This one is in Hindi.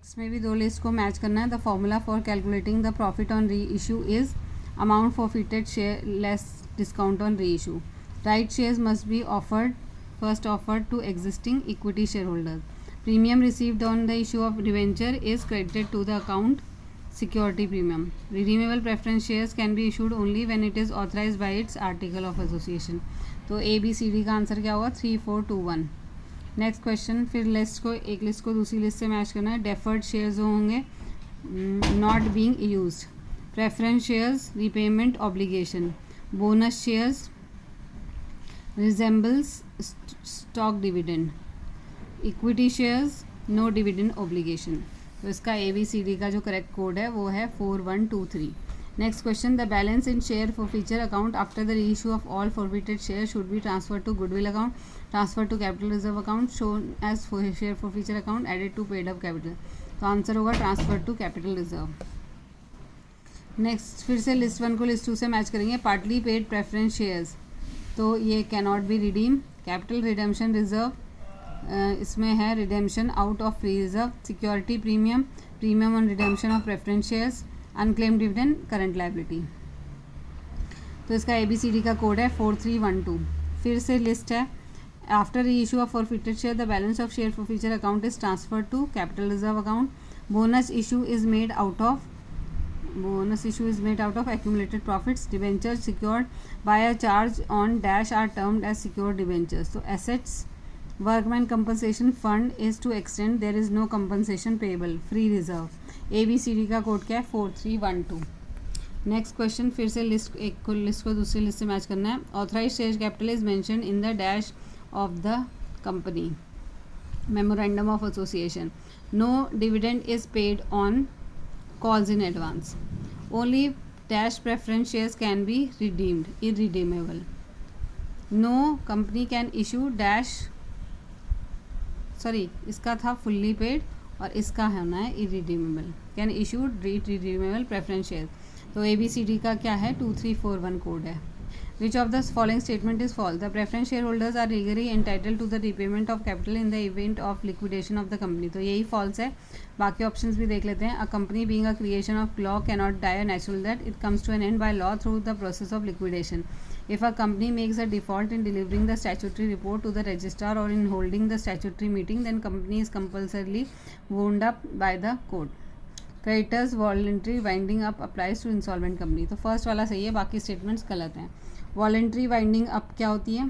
इसमें भी दो लिस्ट को मैच करना है. The formula for calculating the profit on री issue is amount forfeited share less discount on री issue. Right shares must be first offered to existing equity shareholders. Premium received on the issue of debenture is credited to the account security premium. Redeemable preference shares can be issued only when it is authorized by its article of association. तो ए बी सी डी का आंसर क्या होगा? 3 4 2 1. Next question. फिर लिस्ट को एक लिस्ट को दूसरी लिस्ट से मैच करना है. डेफर्ड शेयर्स जो होंगे not being used. Preference shares repayment obligation. Bonus shares resembles stock dividend. Equity shares no dividend obligation. तो इसका ABCD का जो करेक्ट कोड है वो है 4123. Next question. The balance in share forfeiture account after the reissue of all forfeited share should be transfer to goodwill account, transfer to capital reserve account, shown as share forfeiture account, added to paid up capital. तो आंसर होगा transfer to capital reserve. Next फिर से लिस्ट 1 को लिस्ट 2 से मैच करेंगे. पार्टली पेड प्रेफरेंस शेयर्स तो ये can not be redeem. Capital redemption reserve इसमें है redemption out of free reserve. Security premium, premium on redemption of preference shares. Unclaimed dividend, current liability. तो इसका ABCD का कोड है 4312. फिर से लिस्ट है. After reissue of forfeited share the balance of share forfeiture account is transfer to capital reserve account. Bonus issue is made out of accumulated profits. Debentures secured by a charge on dash are termed as secured debentures. So assets workman compensation fund is to extend there is no compensation payable. Free reserve. ABCD का कोड क्या है? 4312. Next question. फिर से एक को लिस्ट को दूसरी लिस्ट से मैच करना है. Authorise share capital is mention in the dash of the company. Memorandum of association. No dividend is paid on calls in advance. Only dash preference shares can be redeemed. Irredeemable. No company can issue dash इसका था fully paid और इसका होना है irredeemable. Can issue redeemable preference shares. तो ABCD का क्या है? 2341 कोड है. Which of the following statement is false? The preference shareholders are legally entitled to the repayment of capital in the event of liquidation of the company. तो यही false है. बाकी ऑप्शंस भी देख लेते हैं. A company being a creation of law cannot die a natural death. It comes to an end by law through the process of liquidation. If a company makes a default in delivering the statutory report to the registrar or in holding the statutory meeting, then company is compulsorily wound up by the court. Creditors voluntary winding up applies to insolvent company. तो फर्स्ट वाला सही है, बाकी स्टेटमेंट्स गलत हैं. वॉलेंट्री वाइंडिंग अप क्या होती है?